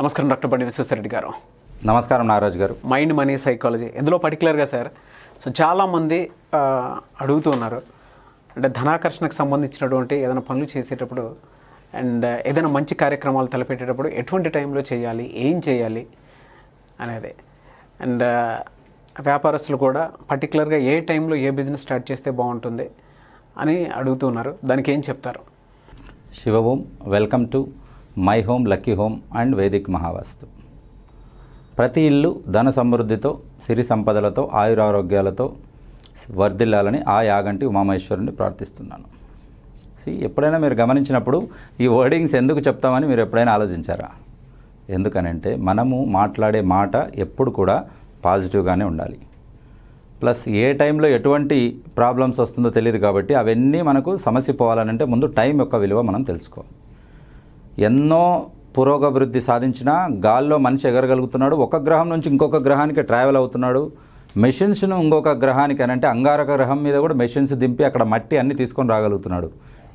నమస్కారం డాక్టర్ బండి విశ్వేశ్వరరెడ్డి గారు. నమస్కారం నాగరాజు గారు. మైండ్ మనీ సైకాలజీ ఇందులో పర్టికులర్గా సార్ చాలామంది అడుగుతూ ఉన్నారు, అంటే ధనాకర్షణకు సంబంధించినటువంటి ఏదైనా పనులు చేసేటప్పుడు అండ్ ఏదైనా మంచి కార్యక్రమాలు తలపెట్టేటప్పుడు ఎటువంటి టైంలో చేయాలి, ఏం చేయాలి అనేది. అండ్ వ్యాపారస్తులు కూడా పర్టికులర్గా ఏ టైంలో ఏ బిజినెస్ స్టార్ట్ చేస్తే బాగుంటుంది అని అడుగుతున్నారు. దానికి ఏం చెప్తారు? Shiva Om, welcome to my home lucky home and Vedic Mahavastu. ప్రతి ఇల్లు ధన సమృద్ధితో, సిరి సంపదలతో, ఆయురారోగ్యాలతో వర్ధిల్లాలని ఆ యాగంటి ఉమామహేశ్వరుని ప్రార్థిస్తున్నాను. ఎప్పుడైనా మీరు గమనించినప్పుడు ఈ వర్డింగ్స్ ఎందుకు చెప్తామని మీరు ఎప్పుడైనా ఆలోచించారా? ఎందుకనంటే మనము మాట్లాడే మాట ఎప్పుడు కూడా పాజిటివ్గానే ఉండాలి. ప్లస్ ఏ టైంలో ఎటువంటి ప్రాబ్లమ్స్ వస్తుందో తెలియదు కాబట్టి అవన్నీ మనకు సమస్య పోవాలనంటే ముందు టైం యొక్క విలువ మనం తెలుసుకోవాలి. ఎన్నో పురోగభివృద్ధి సాధించినా గాల్లో మనిషి ఎగరగలుగుతున్నాడు, ఒక గ్రహం నుంచి ఇంకొక గ్రహానికి ట్రావెల్ అవుతున్నాడు. మెషిన్స్ను ఇంకొక గ్రహానికి అంటే అంగారక గ్రహం మీద కూడా మెషిన్స్ దింపి అక్కడ మట్టి అన్ని తీసుకొని రాగలుగుతున్నాడు.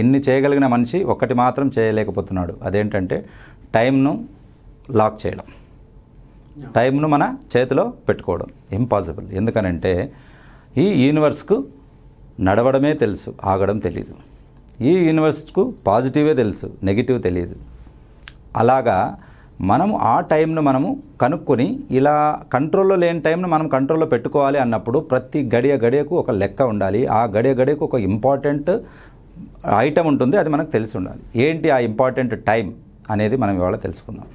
ఇన్ని చేయగలిగిన మనిషి ఒక్కటి మాత్రం చేయలేకపోతున్నాడు. అదేంటంటే టైంను లాక్ చేయడం, టైంను మన చేతిలో పెట్టుకోవడం ఇంపాసిబుల్. ఎందుకనంటే ఈ యూనివర్స్కు నడవడమే తెలుసు, ఆగడం తెలియదు. ఈ యూనివర్స్కు పాజిటివే తెలుసు, నెగిటివ్ తెలియదు. అలాగా మనము ఆ టైంను మనము కనుక్కొని ఇలా కంట్రోల్లో లేని టైంను మనం కంట్రోల్లో పెట్టుకోవాలి అన్నప్పుడు ప్రతి గడియకు ఒక లెక్క ఉండాలి. ఆ గడియకు ఒక ఇంపార్టెంట్ ఐటమ్ ఉంటుంది, అది మనకు తెలిసి ఉండాలి. ఏంటి ఆ ఇంపార్టెంట్ టైం అనేది మనం ఇవాళ తెలుసుకుందాం.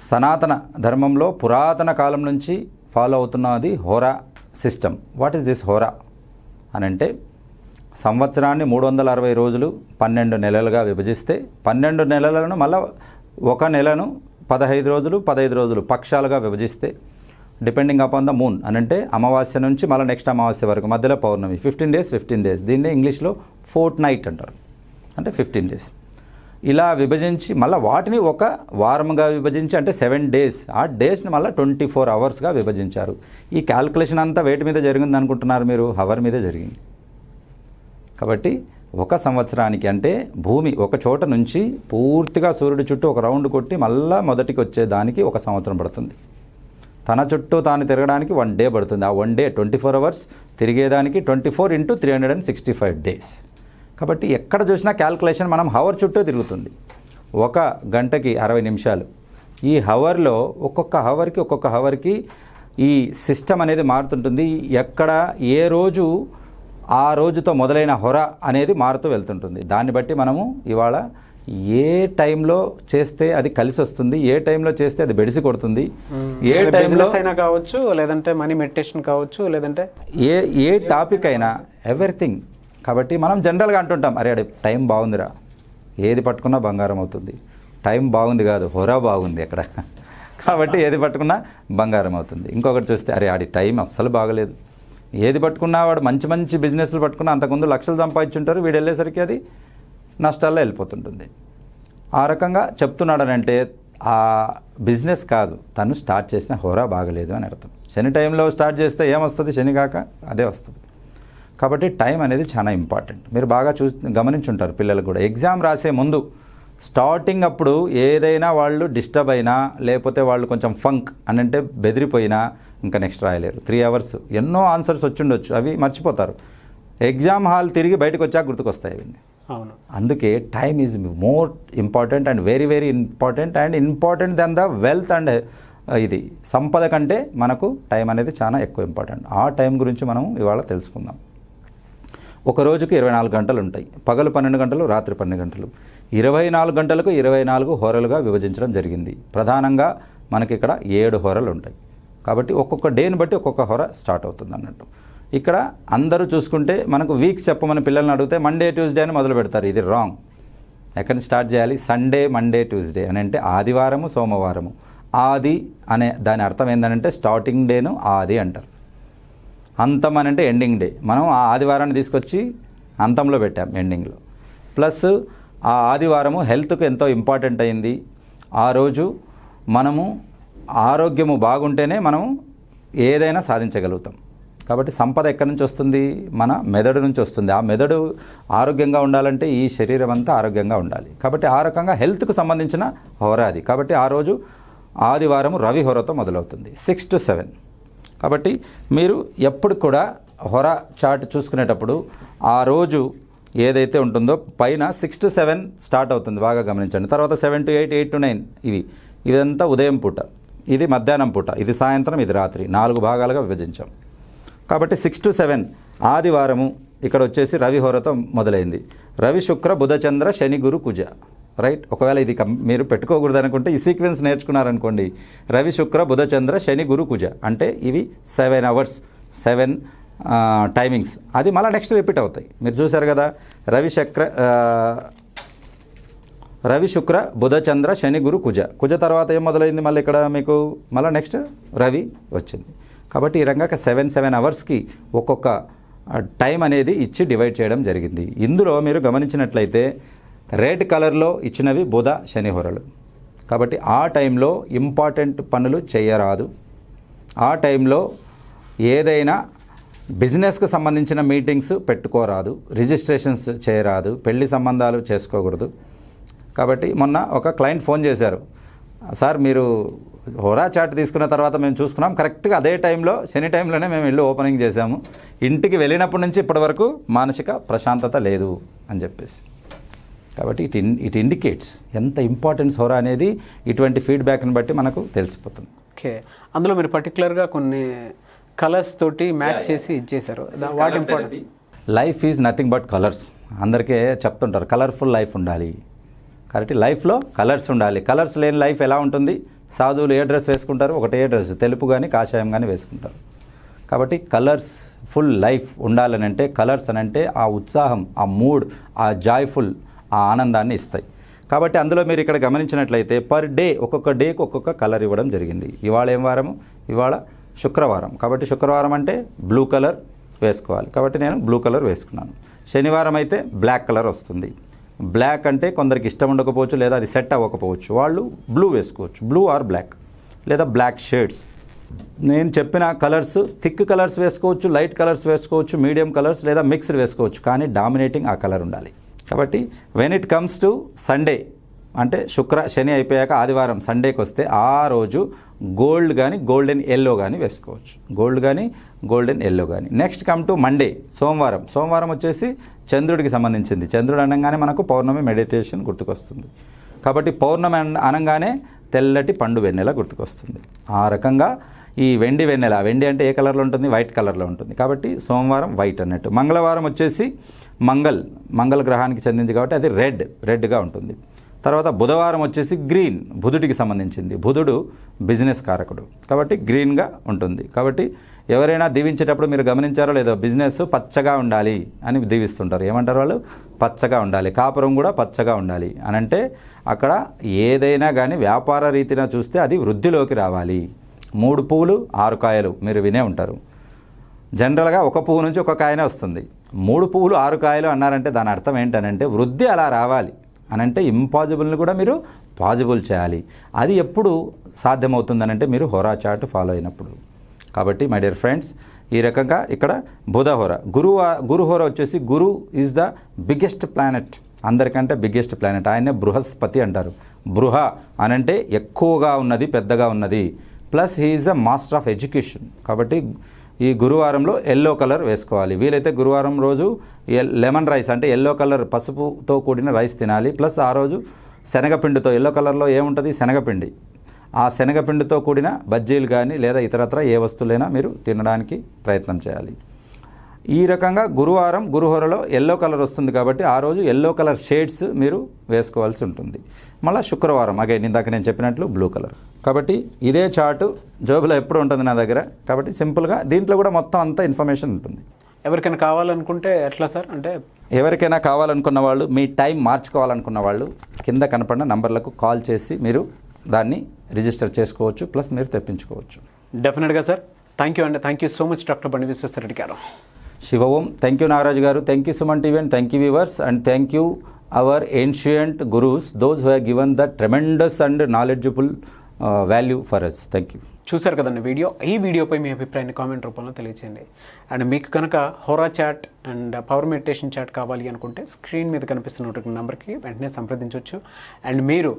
సనాతన ధర్మంలో పురాతన కాలం నుంచి ఫాలో అవుతున్నది హోరా సిస్టమ్. వాట్ ఈస్ దిస్ హోరా అని అంటే, సంవత్సరాన్ని 360 రోజులు 12 నెలలుగా విభజిస్తే 12 నెలలను మళ్ళీ ఒక నెలను 15 రోజులు 15 రోజులు పక్షాలుగా విభజిస్తే డిపెండింగ్ అపాన్ ద మూన్ అని అంటే అమావాస్య నుంచి మళ్ళీ నెక్స్ట్ అమావాస్య వరకు మధ్యలో పౌర్ణమి 15 డేస్. దీన్నే ఇంగ్లీష్లో ఫోర్ట్ నైట్ అంటారు, అంటే 15 డేస్. ఇలా విభజించి మళ్ళీ వాటిని ఒక వారంగా విభజించి అంటే 7 డేస్, ఆ డేస్ని మళ్ళీ 24 అవర్స్గా విభజించారు. ఈ క్యాల్కులేషన్ అంతా వేటి మీద జరిగింది అనుకుంటున్నారు మీరు? హవర్ మీదే జరిగింది. కాబట్టి ఒక సంవత్సరానికి అంటే భూమి ఒక చోట నుంచి పూర్తిగా సూర్యుడి చుట్టూ ఒక రౌండ్ కొట్టి మళ్ళీ మొదటికి వచ్చేదానికి ఒక సంవత్సరం పడుతుంది. తన చుట్టూ తాను తిరగడానికి 1 డే పడుతుంది. ఆ 1 డే 24 అవర్స్, తిరిగేదానికి 24 × 365 డేస్. కాబట్టి ఎక్కడ చూసినా క్యాల్కులేషన్ మనం హవర్ చుట్టూ తిరుగుతుంది. ఒక గంటకి 60 నిమిషాలు. ఈ హవర్లో ఒక్కొక్క హవర్కి ఈ సిస్టమ్ అనేది మారుతుంటుంది. ఎక్కడ ఏ రోజు ఆ రోజుతో మొదలైన హొర అనేది మారుతూ వెళ్తుంటుంది. దాన్ని బట్టి మనము ఇవాళ ఏ టైంలో చేస్తే అది కలిసి వస్తుంది, ఏ టైంలో చేస్తే అది బెడిసి కొడుతుంది, ఏ టైంలో అయినా కావచ్చు, లేదంటే మనీ మెడిటేషన్ కావచ్చు, లేదంటే ఏ టాపిక్ అయినా ఎవ్రీథింగ్. కాబట్టి మనం జనరల్గా అంటుంటాం, అరే అడే టైం బాగుందిరా, ఏది పట్టుకున్నా బంగారం అవుతుంది. టైం బాగుంది కాదు, హొరా బాగుంది అక్కడ. కాబట్టి ఏది పట్టుకున్నా బంగారం అవుతుంది. ఇంకొకటి చూస్తే అరే ఆడి టైం అస్సలు బాగలేదు, ఏది పట్టుకున్నా వాడు మంచి బిజినెస్లు పట్టుకున్నా అంతకుముందు లక్షలు సంపాదించుంటారు, వీడు వెళ్ళేసరికి అది నష్టాల్లో వెళ్ళిపోతుంటుంది. ఆ రకంగా చెప్తున్నాడనంటే ఆ బిజినెస్ కాదు, తను స్టార్ట్ చేసిన హోరా బాగలేదు అని అర్థం. శని టైంలో స్టార్ట్ చేస్తే ఏమొస్తుంది? శని కాక అదే వస్తుంది. కాబట్టి టైం అనేది చాలా ఇంపార్టెంట్. మీరు బాగా గమనించుంటారు, పిల్లలు కూడా ఎగ్జామ్ రాసే ముందు స్టార్టింగ్ అప్పుడు ఏదైనా వాళ్ళు డిస్టర్బ్ అయినా, లేకపోతే వాళ్ళు కొంచెం ఫంక్ అని అంటే బెదిరిపోయినా ఇంకా నెక్స్ట్ రాయలేరు. 3 అవర్స్ ఎన్నో ఆన్సర్స్ వచ్చిండొచ్చు, అవి మర్చిపోతారు. ఎగ్జామ్ హాల్ తిరిగి బయటకు వచ్చాక గుర్తుకొస్తాయి అవన్నీ. అవును. అందుకే time is more important and very important and important then the wealth and ఇది సంపద కంటే మనకు టైం అనేది చాలా ఎక్కువ ఇంపార్టెంట్. ఆ టైం గురించి మనం ఇవాళ తెలుసుకుందాం. ఒక రోజుకి 24 గంటలు ఉంటాయి. పగలు 12 గంటలు, రాత్రి 12 గంటలు. 24 గంటలకు 24 హోరలుగా విభజించడం జరిగింది. ప్రధానంగా మనకి ఇక్కడ 7 హోరలు ఉంటాయి. కాబట్టి ఒక్కొక్క డేని బట్టి ఒక్కొక్క హోర స్టార్ట్ అవుతుంది అన్నట్టు. ఇక్కడ అందరూ చూసుకుంటే మనకు వీక్స్ చెప్పమని పిల్లల్ని అడిగితే మండే ట్యూస్డే అని మొదలు పెడతారు. ఇది రాంగ్. ఎక్కడి నుంచి స్టార్ట్ చేయాలి? సండే, మండే, ట్యూస్డే అని అంటే ఆదివారము, సోమవారము. ఆది అనే దాని అర్థం ఏంటంటే స్టార్టింగ్ డేను ఆది అంటారు. అంతం అని అంటే ఎండింగ్ డే. మనం ఆ ఆదివారాన్ని తీసుకొచ్చి అంతంలో పెట్టాం, ఎండింగ్లో. ప్లస్ ఆ ఆదివారము హెల్త్కు ఎంతో ఇంపార్టెంట్ అయింది. ఆ రోజు మనము ఆరోగ్యము బాగుంటేనే మనము ఏదైనా సాధించగలుగుతాం. కాబట్టి సంపద ఎక్కడి నుంచి వస్తుంది? మన మెదడు నుంచి వస్తుంది. ఆ మెదడు ఆరోగ్యంగా ఉండాలంటే ఈ శరీరం అంతా ఆరోగ్యంగా ఉండాలి. కాబట్టి ఆ రకంగా హెల్త్కు సంబంధించిన హోరా అది. కాబట్టి ఆ రోజు ఆదివారం రవి హోరతో మొదలవుతుంది 6 to 7. కాబట్టి మీరు ఎప్పుడు కూడా హోరా చార్ట్ చూసుకునేటప్పుడు ఆ రోజు ఏదైతే ఉంటుందో పైన 6 to 7 స్టార్ట్ అవుతుంది, బాగా గమనించండి. తర్వాత 7 to 8, 8 to 9 ఇదంతా ఉదయం పూట, ఇది మధ్యాహ్నం పూట, ఇది సాయంత్రం, ఇది రాత్రి, 4 భాగాలుగా విభజించాం. కాబట్టి 6 to 7 ఆదివారము ఇక్కడ వచ్చేసి రవి హోరతో మొదలైంది. రవి శుక్ర బుధ చంద్ర శని గురు కుజ, రైట్. ఒకవేళ ఇది మీరు పెట్టుకోకూడదు అనుకుంటే ఈ సీక్వెన్స్ నేర్చుకున్నారనుకోండి, రవి శుక్ర బుధ చంద్ర శని గురు కుజ అంటే ఇవి 7 hours, 7 టైమింగ్స్. అది మళ్ళీ నెక్స్ట్ రిపీట్ అవుతాయి. మీరు చూసారు కదా, రవి శుక్ర బుధ చంద్ర శని గురు కుజ. కుజ తర్వాత ఏం మొదలైంది మళ్ళీ ఇక్కడ మీకు, మళ్ళీ నెక్స్ట్ రవి వచ్చింది. కాబట్టి ఈ రకంగా 7 hours ఒక్కొక్క టైం అనేది ఇచ్చి డివైడ్ చేయడం జరిగింది. ఇందులో మీరు గమనించినట్లయితే రెడ్ కలర్లో ఇచ్చినవి బుధ శని హోరలు. కాబట్టి ఆ టైంలో ఇంపార్టెంట్ పనులు చేయరాదు. ఆ టైంలో ఏదైనా బిజినెస్కు సంబంధించిన మీటింగ్స్ పెట్టుకోరాదు, రిజిస్ట్రేషన్స్ చేయరాదు, పెళ్లి సంబంధాలు చేసుకోకూడదు. కాబట్టి మొన్న ఒక క్లయింట్ ఫోన్ చేశారు, సార్ మీరు హోరా చార్ట్ తీసుకున్న తర్వాత మేము చూసుకున్నాం, కరెక్ట్గా అదే టైంలో శని టైంలోనే మేము ఇల్లు ఓపెనింగ్ చేశాము, ఇంటికి వెళ్ళినప్పటి నుంచి ఇప్పటి వరకు మానసిక ప్రశాంతత లేదు అని చెప్పేసి. కాబట్టి ఇట్ ఇండికేట్స్ ఎంత ఇంపార్టెన్స్ హోరా అనేది ఇటువంటి ఫీడ్బ్యాక్ని బట్టి మనకు తెలిసిపోతుంది. ఓకే, అందులో మీరు పర్టికులర్గా కొన్ని కలర్స్ తోటి మ్యాచ్ చేసి ఇచ్చేసారు. What important? Life is nothing but colours. అందరికీ చెప్తుంటారు కలర్ఫుల్ లైఫ్ ఉండాలి. కాబట్టి లైఫ్లో కలర్స్ ఉండాలి. కలర్స్ లేని లైఫ్ ఎలా ఉంటుంది? సాధువులు ఏ డ్రెస్ వేసుకుంటారు? ఒకటే డ్రెస్, తెలుపు కానీ కాషాయం కానీ వేసుకుంటారు. కాబట్టి కలర్స్ ఫుల్ లైఫ్ ఉండాలని అంటే, కలర్స్ అని అంటే ఆ ఉత్సాహం, ఆ మూడ్, ఆ జాయ్ఫుల్, ఆ ఆనందాన్ని ఇస్తాయి. కాబట్టి అందులో మీరు ఇక్కడ గమనించినట్లయితే పర్ డే ఒక్కొక్క డేకి ఒక్కొక్క కలర్ ఇవ్వడం జరిగింది. ఇవాళ ఏం వారము? ఇవాళ శుక్రవారం. కాబట్టి శుక్రవారం అంటే బ్లూ కలర్ వేసుకోవాలి. కాబట్టి నేను బ్లూ కలర్ వేసుకున్నాను. శనివారం అయితే బ్లాక్ కలర్ వస్తుంది. బ్లాక్ అంటే కొందరికి ఇష్టం ఉండకపోవచ్చు, లేదా అది సెట్ అవ్వకపోవచ్చు, వాళ్ళు బ్లూ వేసుకోవచ్చు, బ్లూ ఆర్ బ్లాక్, లేదా బ్లాక్ షేడ్స్. నేను చెప్పిన కలర్స్ థిక్ కలర్స్ వేసుకోవచ్చు, లైట్ కలర్స్ వేసుకోవచ్చు, మీడియం కలర్స్, లేదా మిక్స్డ్ వేసుకోవచ్చు, కానీ డామినేటింగ్ ఆ కలర్ ఉండాలి. కాబట్టి when it comes to Sunday అంటే శుక్ర శని అయిపోయాక ఆదివారం సండేకి వస్తే ఆ రోజు గోల్డ్ కానీ గోల్డెన్ ఎల్లో కానీ వేసుకోవచ్చు, గోల్డ్ కానీ గోల్డెన్ ఎల్లో కానీ. నెక్స్ట్ కమ్ టు మండే సోమవారం. సోమవారం వచ్చేసి చంద్రుడికి సంబంధించింది. చంద్రుడు అనగానే మనకు పౌర్ణమి మెడిటేషన్ గుర్తుకొస్తుంది. కాబట్టి పౌర్ణమి అనగానే తెల్లటి పండు వెన్నెల గుర్తుకొస్తుంది. ఆ రకంగా ఈ వెండి వెన్నెల, వెండి అంటే ఏ కలర్లో ఉంటుంది? వైట్ కలర్లో ఉంటుంది. కాబట్టి సోమవారం వైట్ అన్నట్టు. మంగళవారం వచ్చేసి మంగళ గ్రహానికి చెందింది కాబట్టి అది రెడ్గా ఉంటుంది. తర్వాత బుధవారం వచ్చేసి గ్రీన్, బుధుడికి సంబంధించింది. బుధుడు బిజినెస్ కారకుడు కాబట్టి గ్రీన్గా ఉంటుంది. కాబట్టి ఎవరైనా దీవించేటప్పుడు మీరు గమనించారో లేదో, బిజినెస్ పచ్చగా ఉండాలి అని దీవిస్తుంటారు. ఏమంటారు వాళ్ళు? పచ్చగా ఉండాలి. కాపురం కూడా పచ్చగా ఉండాలి అని అంటే అక్కడ ఏదైనా కానీ వ్యాపార రీతిన చూస్తే అది వృద్ధిలోకి రావాలి. 3 పువ్వులు 6 కాయలు మీరు వినే ఉంటారు. జనరల్గా ఒక పువ్వు నుంచి ఒక కాయనే వస్తుంది. 3 పువ్వులు 6 కాయలు అన్నారంటే దాని అర్థం ఏంటనంటే వృద్ధి అలా రావాలి అనంటే ఇంపాసిబుల్ని కూడా మీరు పాజిబుల్ చేయాలి. అది ఎప్పుడు సాధ్యమవుతుందనంటే మీరు హోరా చార్ట్ ఫాలో అయినప్పుడు. కాబట్టి మై డియర్ ఫ్రెండ్స్, ఈ రకంగా ఇక్కడ బుధ హోరా, గురు హోరా వచ్చేసి గురు ఈజ్ ద బిగ్గెస్ట్ ప్లానెట్, అందరికంటే బిగ్గెస్ట్ ప్లానెట్. ఆయనే బృహస్పతి అంటారు. బృహ అనంటే ఎక్కువగా ఉన్నది, పెద్దగా ఉన్నది. Plus he is the master of education. కాబట్టి ఈ గురువారంలో ఎల్లో కలర్ వేసుకోవాలి. వీలైతే గురువారం రోజు లెమన్ రైస్ అంటే ఎల్లో కలర్ పసుపుతో కూడిన రైస్ తినాలి. ప్లస్ ఆ రోజు శనగపిండితో, ఎల్లో కలర్లో ఏముంటుంది? శనగపిండి. ఆ శనగపిండితో కూడిన బజ్జీలు కానీ లేదా ఇతరత్ర ఏ వస్తువులైనా మీరు తినడానికి ప్రయత్నం చేయాలి. ఈ రకంగా గురువారం గురుహోరలో ఎల్లో కలర్ వస్తుంది కాబట్టి ఆ రోజు ఎల్లో కలర్ షేడ్స్ మీరు వేసుకోవాల్సి ఉంటుంది. మళ్ళీ శుక్రవారం అగైన్ ఇందాక నేను చెప్పినట్లు బ్లూ కలర్. కాబట్టి ఇదే చార్టు జోబులో ఎప్పుడు ఉంటుంది నా దగ్గర. కాబట్టి సింపుల్గా దీంట్లో కూడా మొత్తం అంతా ఇన్ఫర్మేషన్ ఉంటుంది. ఎవరికైనా కావాలనుకుంటే ఎట్లా సార్? అంటే ఎవరికైనా కావాలనుకున్న వాళ్ళు, మీ టైం మార్చుకోవాలనుకున్న వాళ్ళు కింద కనపడిన నంబర్లకు కాల్ చేసి మీరు దాన్ని రిజిస్టర్ చేసుకోవచ్చు, ప్లస్ మీరు తెప్పించుకోవచ్చు. డెఫినెట్గా సార్. థ్యాంక్ యూ అండి. Thank you so much doctor బండి విశ్వేశ్వరరెడ్డి గారు. శివ ఓం. థ్యాంక్ యూ నాగరాజు గారు. Thank you Suman TV and thank you viewers and thank you our ancient gurus, those who have given the tremendous and knowledgeable value for us. Thank you. చూశారు కదండి video. ఈ వీడియోపై మీ అభిప్రాయాన్ని comment రూపంలో తెలియచేయండి. అండ్ మీకు కనుక హోరా chart and power meditation chart కావాలి అనుకుంటే స్క్రీన్ మీద కనిపిస్తున్న నెంబర్కి వెంటనే సంప్రదించవచ్చు. అండ్ మీరు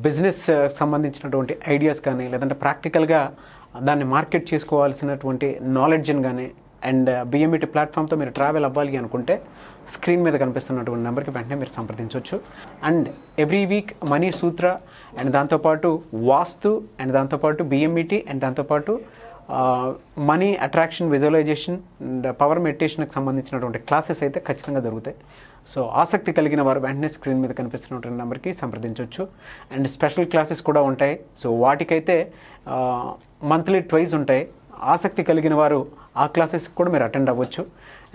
బిజినెస్ సంబంధించినటువంటి ఐడియాస్ కానీ లేదంటే ప్రాక్టికల్గా దాన్ని మార్కెట్ చేసుకోవాల్సినటువంటి నాలెడ్జ్ని కానీ అండ్ బిఎంఈటీ ప్లాట్ఫామ్తో మీరు ట్రావెల్ అవ్వాలి అనుకుంటే స్క్రీన్ మీద కనిపిస్తున్నటువంటి నెంబర్కి వెంటనే మీరు సంప్రదించవచ్చు. అండ్ ఎవ్రీ వీక్ మనీ సూత్ర అండ్ దాంతోపాటు వాస్తు అండ్ దాంతోపాటు బిఎంఈటీ అండ్ దాంతోపాటు money attraction, visualization and power మెడిటేషన్కి సంబంధించినటువంటి క్లాసెస్ అయితే ఖచ్చితంగా జరుగుతాయి. సో ఆసక్తి కలిగిన వారు వెంటనే స్క్రీన్ మీద కనిపిస్తున్నటువంటి నెంబర్కి సంప్రదించవచ్చు. అండ్ స్పెషల్ క్లాసెస్ కూడా ఉంటాయి. సో వాటికైతే మంత్లీ ట్వైస్ ఉంటాయి. ఆసక్తి కలిగిన వారు ఆ క్లాసెస్కి కూడా మీరు అటెండ్ అవ్వచ్చు.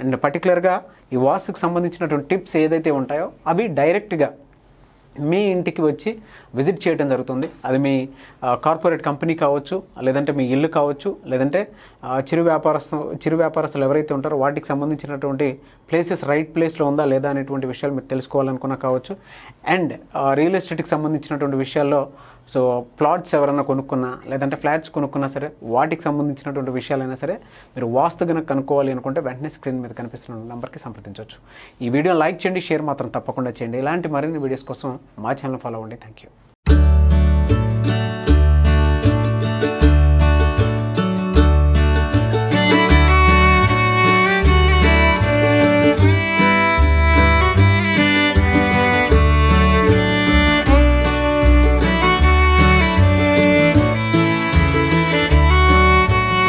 అండ్ పర్టికులర్గా ఈ వాస్తుకు సంబంధించినటువంటి టిప్స్ ఏదైతే ఉంటాయో అవి డైరెక్ట్గా మీ ఇంటికి వచ్చి విజిట్ చేయడం జరుగుతుంది. అది మీ కార్పొరేట్ కంపెనీ కావచ్చు, లేదంటే మీ ఇల్లు కావచ్చు, లేదంటే చిరు వ్యాపారస్తులు ఎవరైతే ఉంటారో వాటికి సంబంధించినటువంటి ప్లేసెస్ రైట్ ప్లేస్లో ఉందా లేదా అనేటువంటి విషయాలు మీరు తెలుసుకోవాలనుకున్నా కావచ్చు. అండ్ రియల్ ఎస్టేట్కి సంబంధించినటువంటి విషయాల్లో సో ప్లాట్స్ ఎవరైనా కొనుక్కున్నా లేదంటే ఫ్లాట్స్ కొనుక్కున్నా సరే వాటికి సంబంధించినటువంటి విషయాలైనా సరే మీరు వాస్తు కనుక కనుక్కోవాలి అనుకుంటే వెంటనే స్క్రీన్ మీద కనిపిస్తున్న నెంబర్కి సంప్రదించవచ్చు. ఈ వీడియోని లైక్ చేయండి, షేర్ మాత్రం తప్పకుండా చేయండి. ఇలాంటి మరిన్ని వీడియోస్ కోసం మా ఛానల్ ఫాలో అవ్వండి. Thank you.